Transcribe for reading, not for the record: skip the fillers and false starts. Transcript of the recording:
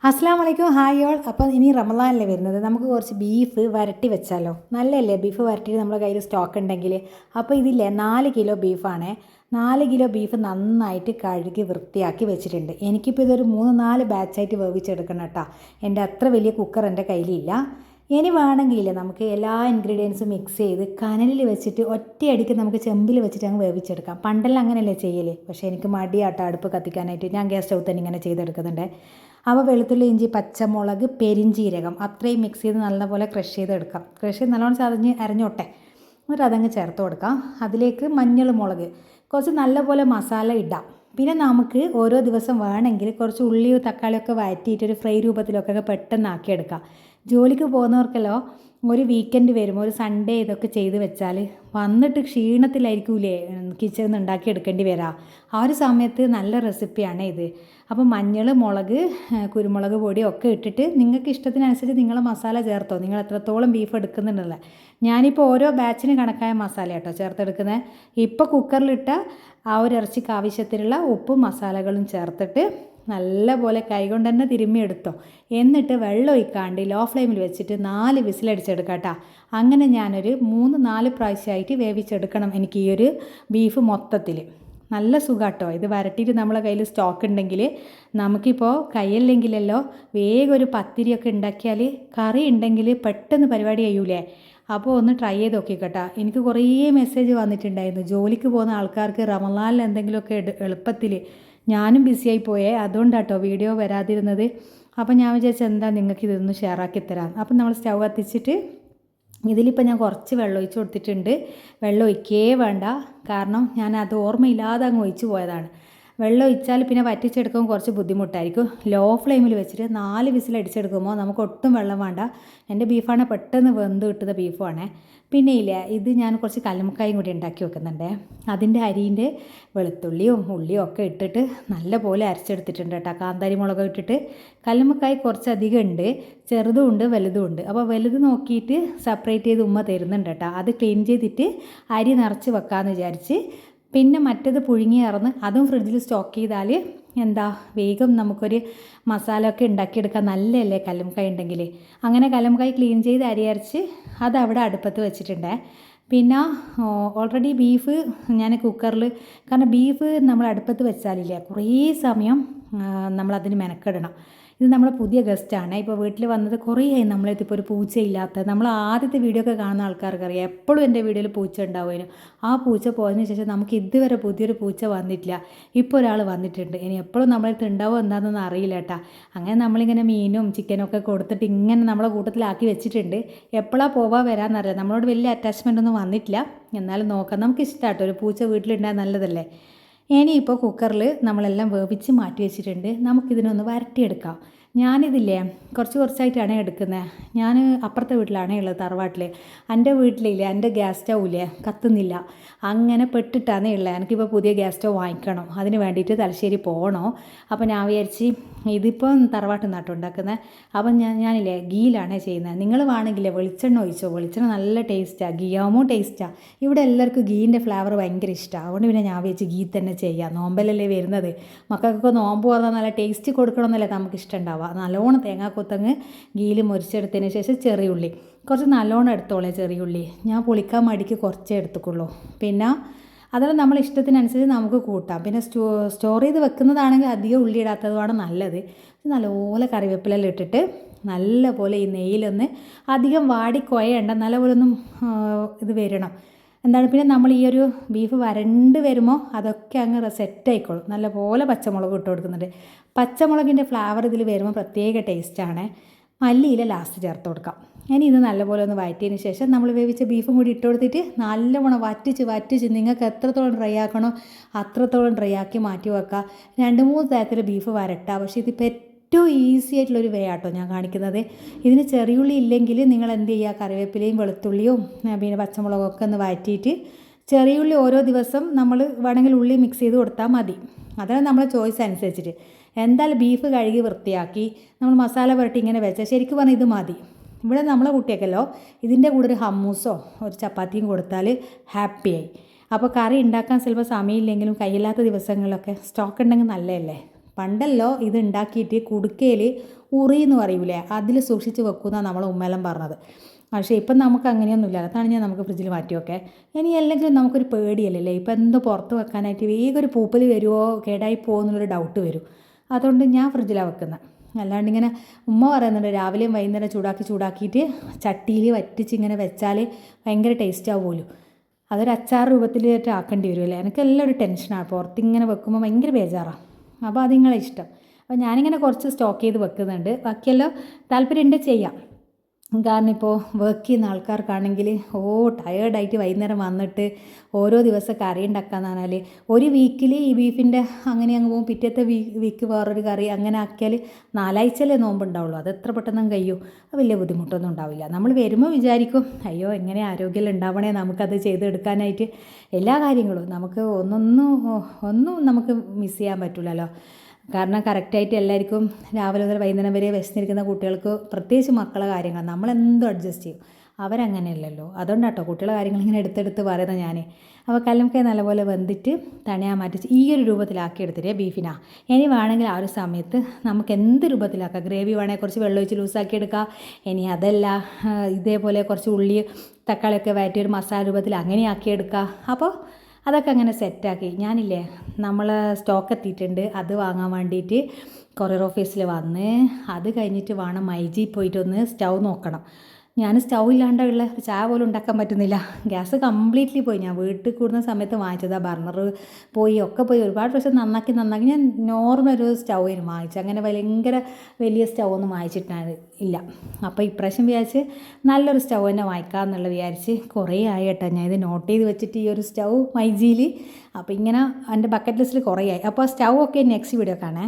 അസ്സാം വലൈക്കും hi all. അപ്പോൾ ഇനി റമദാനല്ലേ വരുന്നത്, നമുക്ക് കുറച്ച് ബീഫ് വരട്ടി വെച്ചാലോ? നല്ലല്ലേ ബീഫ് വരട്ടിയിട്ട് നമ്മുടെ കയ്യിൽ സ്റ്റോക്ക് ഉണ്ടെങ്കിൽ. അപ്പോൾ ഇതില്ലേ 4 കിലോ ബീഫാണേ. 4 കിലോ ബീഫ് നന്നായിട്ട് കഴുകി വൃത്തിയാക്കി വെച്ചിട്ടുണ്ട്. എനിക്കിപ്പോൾ ഇതൊരു 3-4 ബാച്ചായിട്ട് വേവിച്ചെടുക്കണം കേട്ടോ. എൻ്റെ അത്ര വലിയ കുക്കർ എൻ്റെ കയ്യിലില്ല. ഇനി വേണമെങ്കിലില്ലേ നമുക്ക് എല്ലാ ഇൻഗ്രീഡിയൻസും മിക്സ് ചെയ്ത് കനലിൽ വെച്ചിട്ട് ഒറ്റയടിക്ക് നമുക്ക് ചെമ്പിൽ വെച്ചിട്ട് അങ്ങ് വേവിച്ചെടുക്കാം. പണ്ടെല്ലാം അങ്ങനെയല്ലേ ചെയ്യല്. പക്ഷേ എനിക്ക് മടിയാട്ടോ അടുപ്പ് കത്തിക്കാനായിട്ട്. ഞാൻ ഗ്യാസ് സ്റ്റൗ തന്നെ ഇങ്ങനെ ചെയ്തെടുക്കുന്നുണ്ട്. അപ്പോൾ വെളുത്തുള്ളി, ഇഞ്ചി, പച്ചമുളക്, പെരിഞ്ചീരകം അത്രയും മിക്സ് ചെയ്ത് നല്ലപോലെ ക്രഷ് ചെയ്തെടുക്കാം. ക്രഷ് ചെയ്ത് നല്ലോണം ചതഞ്ഞ് അരഞ്ഞോട്ടെ. എന്നിട്ട് അതങ്ങ് ചേർത്ത് കൊടുക്കാം. അതിലേക്ക് മഞ്ഞൾ, മുളക്, കുറച്ച് നല്ലപോലെ മസാല ഇടാം. പിന്നെ നമുക്ക് ഓരോ ദിവസം വേണമെങ്കിൽ കുറച്ച് ഉള്ളിയും തക്കാളിയൊക്കെ വഴറ്റിയിട്ട് ഒരു ഫ്രൈ രൂപത്തിലൊക്കെ പെട്ടെന്ന് ആക്കിയെടുക്കാം. ജോലിക്ക് പോകുന്നവർക്കല്ലോ ഒരു വീക്കെൻഡ് വരുമ്പോൾ ഒരു സൺഡേ ഇതൊക്കെ ചെയ്ത് വെച്ചാൽ വന്നിട്ട് ക്ഷീണത്തിലായിരിക്കൂലേ കിച്ചണിൽ നിന്ന് ഉണ്ടാക്കിയെടുക്കേണ്ടി വരാം. ആ ഒരു സമയത്ത് നല്ല റെസിപ്പിയാണ് ഇത്. അപ്പോൾ മഞ്ഞൾ, മുളക്, കുരുമുളക് പൊടി ഒക്കെ ഇട്ടിട്ട് നിങ്ങൾക്ക് ഇഷ്ടത്തിനനുസരിച്ച് നിങ്ങൾ മസാല ചേർത്തോ. നിങ്ങൾ എത്രത്തോളം ബീഫ് എടുക്കുന്നുണ്ടല്ലോ. ഞാനിപ്പോൾ ഓരോ ബാച്ചിന് കണക്കായ മസാല കേട്ടോ ചേർത്തെടുക്കുന്നത്. ഇപ്പോൾ കുക്കറിലിട്ട ആ ഒരു ഇറച്ചിക്ക് ആവശ്യത്തിനുള്ള ഉപ്പും മസാലകളും ചേർത്തിട്ട് നല്ലപോലെ കൈകൊണ്ട് തന്നെ തിരുമ്മിയെടുത്തോ. എന്നിട്ട് വെള്ളം ഒഴിക്കാണ്ട് ലോ ഫ്ലെയിമിൽ വെച്ചിട്ട് 4 വിസിലടിച്ചെടുക്കാം കേട്ടോ. അങ്ങനെ ഞാനൊരു 3-4 പ്രാവശ്യമായിട്ട് വേവിച്ചെടുക്കണം എനിക്ക് ഈ ഒരു ബീഫ് മൊത്തത്തിൽ. നല്ല സുഖാട്ടോ ഇത് വരട്ടിയിട്ട് നമ്മളെ കയ്യിൽ സ്റ്റോക്ക് ഉണ്ടെങ്കിൽ. നമുക്കിപ്പോൾ കയ്യില്ലെങ്കിലല്ലോ വേഗം ഒരു പത്തിരിയൊക്കെ ഉണ്ടാക്കിയാൽ കറി ഉണ്ടെങ്കിൽ പെട്ടെന്ന് പരിപാടി കഴിയൂലേ. അപ്പോൾ ഒന്ന് ട്രൈ ചെയ്ത് നോക്കിക്കോട്ടെ. എനിക്ക് കുറേ മെസ്സേജ് വന്നിട്ടുണ്ടായിരുന്നു ജോലിക്ക് പോകുന്ന ആൾക്കാർക്ക് റമദാനിൽ എന്തെങ്കിലുമൊക്കെ എളുപ്പത്തിൽ. ഞാനും ബിസിയായി പോയേ, അതുകൊണ്ടാട്ടോ വീഡിയോ വരാതിരുന്നത്. അപ്പോൾ ഞാൻ വിചാരിച്ചത് എന്താ നിങ്ങൾക്ക് ഇതൊന്ന് ഷെയറാക്കി തരാം. അപ്പം നമ്മൾ സ്റ്റൗ കത്തിച്ചിട്ട് ഇതിലിപ്പോൾ ഞാൻ കുറച്ച് വെള്ളം ഒഴിച്ച് കൊടുത്തിട്ടുണ്ട്. വെള്ളം ഒഴിക്കേ വേണ്ട, കാരണം ഞാൻ അത് ഓർമ്മയില്ലാതെ അങ്ങ് ഒഴിച്ച് പോയതാണ്. വെള്ളം ഒഴിച്ചാൽ പിന്നെ വറ്റിച്ചെടുക്കുമ്പോൾ കുറച്ച് ബുദ്ധിമുട്ടായിരിക്കും. ലോ ഫ്ലെയിമിൽ വെച്ചിട്ട് 4 വിസിലടിച്ചെടുക്കുമ്പോൾ നമുക്ക് ഒട്ടും വെള്ളം വേണ്ട. എൻ്റെ ബീഫാണ് പെട്ടെന്ന് വെന്ത് കിട്ടുന്ന ബീഫാണ്. പിന്നെ ഇല്ലേ ഇത് ഞാൻ കുറച്ച് കല്ലുമ്മക്കായും കൂടി ഉണ്ടാക്കി വെക്കുന്നുണ്ട്. അതിൻ്റെ അരിൻ്റെ വെളുത്തുള്ളിയും ഉള്ളിയും ഒക്കെ ഇട്ടിട്ട് നല്ലപോലെ അരച്ചെടുത്തിട്ടുണ്ട് കേട്ടോ. കാന്താരി മുളക് ഇട്ടിട്ട്. കല്ലുമ്മക്കായ് കുറച്ചധികം ഉണ്ട്, ചെറുതും ഉണ്ട് വലുതും ഉണ്ട്. അപ്പോൾ വലുത് നോക്കിയിട്ട് സെപ്പറേറ്റ് ചെയ്ത് ഉമ്മ തരുന്നുണ്ട് കേട്ടോ. അത് ക്ലീൻ ചെയ്തിട്ട് അരി നിറച്ച് വെക്കാമെന്ന് വിചാരിച്ച്. പിന്നെ മറ്റേത് പുഴുങ്ങി ഇറന്ന് അതും ഫ്രിഡ്ജിൽ സ്റ്റോക്ക് ചെയ്താൽ എന്താ വേഗം നമുക്കൊരു മസാല ഒക്കെ ഉണ്ടാക്കിയെടുക്കാൻ. നല്ലതല്ലേ കല്ലുമ്മക്കായ് ഉണ്ടെങ്കിൽ. അങ്ങനെ കല്ലുമ്മക്കായ് ക്ലീൻ ചെയ്ത് അരി അരച്ച് അതവിടെ അടുപ്പത്ത് വെച്ചിട്ടുണ്ട്. പിന്നെ ഓൾറെഡി ബീഫ് ഞാൻ കുക്കറിൽ, കാരണം ബീഫ് നമ്മൾ അടുപ്പത്ത് വെച്ചാലില്ലേ കുറേ സമയം നമ്മളതിന് മെനക്കെടണം. ഇത് നമ്മുടെ പുതിയ ഗസ്റ്റാണ് ഇപ്പോൾ വീട്ടിൽ വന്നത്. കുറേയായി നമ്മളെത്തിപ്പോൾ ഒരു പൂച്ചയില്ലാത്ത. നമ്മൾ ആദ്യത്തെ വീഡിയോ ഒക്കെ കാണുന്ന ആൾക്കാർക്കറിയാം എപ്പോഴും എൻ്റെ വീഡിയോയിൽ പൂച്ച ഉണ്ടാവുമായിരുന്നു. ആ പൂച്ച പോയതിന് ശേഷം നമുക്ക് ഇതുവരെ പുതിയൊരു പൂച്ച വന്നിട്ടില്ല. ഇപ്പോൾ ഒരാൾ വന്നിട്ടുണ്ട്. ഇനി എപ്പോഴും നമ്മളടുത്ത് ഉണ്ടാവുമോ എന്താണെന്നൊന്നും അറിയില്ല കേട്ടോ. അങ്ങനെ നമ്മളിങ്ങനെ മീനും ചിക്കനും ഒക്കെ കൊടുത്തിട്ട് ഇങ്ങനെ നമ്മളെ കൂട്ടത്തിലാക്കി വെച്ചിട്ടുണ്ട്. എപ്പോഴാണ് പോവാൻ വരാമെന്നറിയാം. നമ്മളോട് വലിയ അറ്റാച്ച്മെൻ്റ് ഒന്നും വന്നിട്ടില്ല. എന്നാലും നോക്കാം, നമുക്ക് ഇഷ്ടമാട്ടോ ഒരു പൂച്ച വീട്ടിലുണ്ടായാൽ നല്ലതല്ലേ. ഇനിയിപ്പോൾ കുക്കറിൽ നമ്മളെല്ലാം വേവിച്ച് മാറ്റി വെച്ചിട്ടുണ്ട്. നമുക്കിതിനൊന്ന് വരട്ടിയെടുക്കാം. ഞാനിതില്ലേ കുറച്ചായിട്ടാണ് എടുക്കുന്നത്. ഞാൻ അപ്പുറത്തെ വീട്ടിലാണ് ഉള്ളത്, തറവാട്ടിൽ. എൻ്റെ വീട്ടിലില്ലേ എൻ്റെ ഗ്യാസ് സ്റ്റൗവില്ലേ കത്തുന്നില്ല. അങ്ങനെ പെട്ടിട്ടാണ് ഉള്ളത്. എനിക്കിപ്പോൾ പുതിയ ഗ്യാസ് സ്റ്റൗ വാങ്ങിക്കണം. അതിന് വേണ്ടിയിട്ട് തലശ്ശേരി പോകണോ. അപ്പോൾ ഞാൻ വിചാരിച്ച് ഇതിപ്പം തറവാട്ടിൽ നിന്നാട്ടോ ഉണ്ടാക്കുന്നത്. അപ്പം ഞാനില്ലേ ഗീലാണ് ചെയ്യുന്നത്. നിങ്ങൾ വേണമെങ്കിലേ വെളിച്ചെണ്ണ ഒഴിച്ചോ. വെളിച്ചെണ്ണ നല്ല ടേസ്റ്റാണ്, ഗീയാവുമ്പോൾ ടേസ്റ്റാണ്. ഇവിടെ എല്ലാവർക്കും ഗീൻ്റെ ഫ്ലേവർ ഭയങ്കര ഇഷ്ടമാണ്. അതുകൊണ്ട് പിന്നെ ഞാൻ വിചാരിച്ച് ഗീ തന്നെ ചെയ്യാം. നോമ്പലല്ലേ വരുന്നത്, മക്കൾക്കൊക്കെ നോമ്പ് പറഞ്ഞാൽ നല്ല ടേസ്റ്റ് കൊടുക്കണമെന്നല്ലേ നമുക്ക് ഇഷ്ടമുണ്ടാവുക. നല്ലോണം തേങ്ങാക്കൊത്തങ്ങ് ഗീയിൽ മുറിച്ചെടുത്തതിന് ശേഷം ചെറിയുള്ളി കുറച്ച് നല്ലോണം എടുത്തോളേ. ചെറിയുള്ളി ഞാൻ പൊളിക്കാൻ മടിക്ക് കുറച്ചേ എടുത്തുക്കുള്ളൂ. പിന്നെ അതെല്ലാം നമ്മൾ ഇഷ്ടത്തിനനുസരിച്ച് നമുക്ക് കൂട്ടാം. പിന്നെ സ്റ്റോർ ചെയ്ത് വെക്കുന്നതാണെങ്കിൽ അധികം ഉള്ളി ഇടാത്തതുമാണ് നല്ലത്. നല്ലപോലെ കറിവേപ്പിലെല്ലാം ഇട്ടിട്ട് നല്ലപോലെ ഈ നെയ്യിലൊന്ന് അധികം വാടിക്കൊയണ്ട, നല്ലപോലെ ഒന്നും ഇത് വരണം. എന്താണ് പിന്നെ നമ്മൾ ഈ ഒരു ബീഫ് വരണ്ട് വരുമ്പോൾ അതൊക്കെ അങ്ങ് സെറ്റായിക്കോളും. നല്ലപോലെ പച്ചമുളക് ഇട്ട് കൊടുക്കുന്നുണ്ട്. പച്ചമുളകിൻ്റെ ഫ്ലേവർ ഇതിൽ വരുമ്പോൾ പ്രത്യേക ടേസ്റ്റാണ്. മല്ലിയില ലാസ്റ്റ് ചേർത്ത് കൊടുക്കാം. ഇനി ഇത് നല്ലപോലെ ഒന്ന് വഴറ്റിയതിന് ശേഷം നമ്മൾ വേവിച്ച ബീഫും കൂടി ഇട്ട് കൊടുത്തിട്ട് നല്ലവണ്ണം വറ്റിച്ച് നിങ്ങൾക്ക് എത്രത്തോളം ഡ്രൈ ആക്കണോ അത്രത്തോളം ഡ്രൈ ആക്കി മാറ്റി വെക്കുക. 2-3 തരത്തിൽ ബീഫ് വരട്ടാം. പക്ഷേ ഇതിപ്പോൾ ഏറ്റവും ഈസി ആയിട്ടുള്ളൊരു വേ ആട്ടോ ഞാൻ കാണിക്കുന്നത്. ഇതിന് ചെറിയുള്ളി ഇല്ലെങ്കിൽ നിങ്ങൾ എന്ത് ചെയ്യുക, കറിവേപ്പിലയും വെളുത്തുള്ളിയും പിന്നെ പച്ചമുളകൊക്കെ ഒന്ന് വഴറ്റിയിട്ട് ചെറിയുള്ളി ഓരോ ദിവസം നമ്മൾ വേണമെങ്കിൽ ഉള്ളി മിക്സ് ചെയ്ത് കൊടുത്താൽ മതി. അതാണ് നമ്മളെ ചോയ്സ് അനുസരിച്ചിട്ട്. എന്തായാലും ബീഫ് കഴുകി വൃത്തിയാക്കി നമ്മൾ മസാല പുരട്ടി ഇങ്ങനെ വെച്ചാൽ ശരിക്കും പറഞ്ഞാൽ ഇത് മതി. ഇവിടെ നമ്മളെ കുട്ടിയൊക്കെയല്ലോ ഇതിൻ്റെ കൂടെ ഒരു ഹമ്മൂസോ ഒരു ചപ്പാത്തിയും കൊടുത്താൽ ഹാപ്പിയായി. അപ്പോൾ കറി ഉണ്ടാക്കാൻ ചിലപ്പോൾ സമയമില്ലെങ്കിലും കയ്യില്ലാത്ത ദിവസങ്ങളിലൊക്കെ സ്റ്റോക്ക് ഉണ്ടെങ്കിൽ നല്ലതല്ലേ. പണ്ടല്ലോ ഇത് ഉണ്ടാക്കിയിട്ട് കുടുക്കയിൽ ഉറി എന്ന് പറയൂലേ, അതിൽ സൂക്ഷിച്ച് വെക്കുമെന്നാണ് നമ്മളെ ഉമ്മയെല്ലാം പറഞ്ഞത്. പക്ഷേ ഇപ്പം നമുക്ക് അങ്ങനെയൊന്നുമില്ല. അതാണ് ഞാൻ നമുക്ക് ഫ്രിഡ്ജിൽ മാറ്റിയൊക്കെ. ഇനി അല്ലെങ്കിലും നമുക്കൊരു പേടിയല്ലേ, ഇപ്പം എന്തോ പുറത്ത് വെക്കാനായിട്ട് വേഗം ഒരു പൂപ്പൽ വരുമോ കേടായി പോകുമോ എന്നുള്ളൊരു ഡൗട്ട് വരും. അതുകൊണ്ട് ഞാൻ ഫ്രിഡ്ജിലാണ് വെക്കുന്നത്. അല്ലാണ്ട് ഇങ്ങനെ ഉമ്മ പറയുന്നുണ്ട് രാവിലെയും വൈകുന്നേരം ചൂടാക്കിയിട്ട് ചട്ടിയിൽ വറ്റിച്ച് ഇങ്ങനെ വെച്ചാൽ ഭയങ്കര ടേസ്റ്റ് ആവുമല്ലോ. അതൊരു അച്ചാർ രൂപത്തിലായിട്ട് ആക്കേണ്ടി വരുമല്ലേ. എനിക്കെല്ലാം ഒരു ടെൻഷനാണ്, പുറത്തിങ്ങനെ വെക്കുമ്പോൾ ഭയങ്കര ബേജാറാണ്. അപ്പോൾ അത് നിങ്ങളെ ഇഷ്ടം. അപ്പോൾ ഞാനിങ്ങനെ കുറച്ച് സ്റ്റോക്ക് ചെയ്ത് വെക്കുന്നുണ്ട്. ബാക്കിയെല്ലാം താല്പര്യമുണ്ട് ചെയ്യാം. കാരണം ഇപ്പോൾ വർക്ക് ചെയ്യുന്ന ആൾക്കാർക്കാണെങ്കിൽ ടയേർഡായിട്ട് വൈകുന്നേരം വന്നിട്ട് ഓരോ ദിവസം കറി ഉണ്ടാക്കാന്ന് പറഞ്ഞാൽ ഒരു വീക്കിൽ ഈ ബീഫിൻ്റെ അങ്ങനെ അങ്ങ് പോകും. പിറ്റത്തെ വീക്ക് വേറൊരു കറി അങ്ങനെ ആക്കിയാൽ 4 ആഴ്ചയിലേ നോമ്പുണ്ടാവുള്ളൂ. അത് എത്ര പെട്ടെന്ന് കഴിയും. അത് വലിയ ബുദ്ധിമുട്ടൊന്നും ഉണ്ടാവില്ല. നമ്മൾ വരുമ്പോൾ വിചാരിക്കും അയ്യോ എങ്ങനെ ആരോഗ്യം ഉണ്ടാവണേ നമുക്കത് ചെയ്തെടുക്കാനായിട്ട്. എല്ലാ കാര്യങ്ങളും നമുക്ക് ഒന്നും നമുക്ക് മിസ് ചെയ്യാൻ പറ്റില്ലല്ലോ. കാരണം കറക്റ്റായിട്ട് എല്ലാവർക്കും രാവിലെ മുതൽ വൈകുന്നേരം വരെ വിശന്നിരിക്കുന്ന കുട്ടികൾക്ക് പ്രത്യേകിച്ച് മക്കളെ കാര്യങ്ങൾ നമ്മളെന്തും അഡ്ജസ്റ്റ് ചെയ്യും. അവരങ്ങനെയല്ലല്ലോ. അതുകൊണ്ടാട്ടോ കുട്ടികളെ കാര്യങ്ങൾ ഇങ്ങനെ എടുത്തെടുത്ത് പറയുന്നത് ഞാൻ. അപ്പോൾ കല്ലുമ്മക്കായ നല്ലപോലെ വെന്തിട്ട് തണിയാൻ മാറ്റിച്ച് ഈ ഒരു രൂപത്തിലാക്കി എടുത്തിട്ട് ബീഫിനാ. ഇനി വേണമെങ്കിൽ ആ ഒരു സമയത്ത് നമുക്ക് എന്ത് രൂപത്തിലാക്കാം. ഗ്രേവി വേണമെങ്കിൽ കുറച്ച് വെള്ളം ഒഴിച്ച് ലൂസാക്കി എടുക്കാം. ഇനി അതല്ല ഇതേപോലെ കുറച്ച് ഉള്ളി തക്കാളിയൊക്കെ വഴറ്റി ഒരു മസാല രൂപത്തിൽ അങ്ങനെ ആക്കിയെടുക്കാം. അപ്പോൾ അതൊക്കെ അങ്ങനെ സെറ്റാക്കി ഞാനില്ലേ നമ്മൾ സ്റ്റോക്ക് എത്തിയിട്ടുണ്ട്. അത് വാങ്ങാൻ വേണ്ടിയിട്ട് കൊറിയർ ഓഫീസിൽ വന്ന് അത് കഴിഞ്ഞിട്ട് വേണം മൈജി പോയിട്ടൊന്ന് സ്റ്റൗ നോക്കണം. ഞാൻ സ്റ്റൗ ഇല്ലാണ്ടുള്ള ചായ പോലും ഉണ്ടാക്കാൻ പറ്റുന്നില്ല. ഗ്യാസ് കംപ്ലീറ്റ്ലി പോയി. ഞാൻ വീട്ടിൽ കൂടുന്ന സമയത്ത് വാങ്ങിച്ചതാണ്. ബർണർ പോയി ഒക്കെ പോയി ഒരുപാട് പ്രാവശ്യം നന്നാക്കി ഞാൻ നോർമൽ ഒരു സ്റ്റൗ ആയിരുന്നു വാങ്ങിച്ചത്. അങ്ങനെ ഭയങ്കര വലിയ സ്റ്റൗ ഒന്നും വാങ്ങിച്ചിട്ടില്ല. അപ്പോൾ ഇപ്രാവശ്യം വിചാരിച്ച് നല്ലൊരു സ്റ്റൗ തന്നെ വാങ്ങിക്കാമെന്നുള്ള വിചാരിച്ച് കുറേ ആയി കേട്ടോ ഞാൻ ഇത് നോട്ട് ചെയ്ത് വെച്ചിട്ട് ഈ ഒരു സ്റ്റൗ മൈജിയിൽ. അപ്പോൾ ഇങ്ങനെ എൻ്റെ ബക്കറ്റ് ലിസ്റ്റിൽ കുറേ ആയി. അപ്പോൾ സ്റ്റൗ ഒക്കെ നെക്സ്റ്റ് വീഡിയോ കാണേ.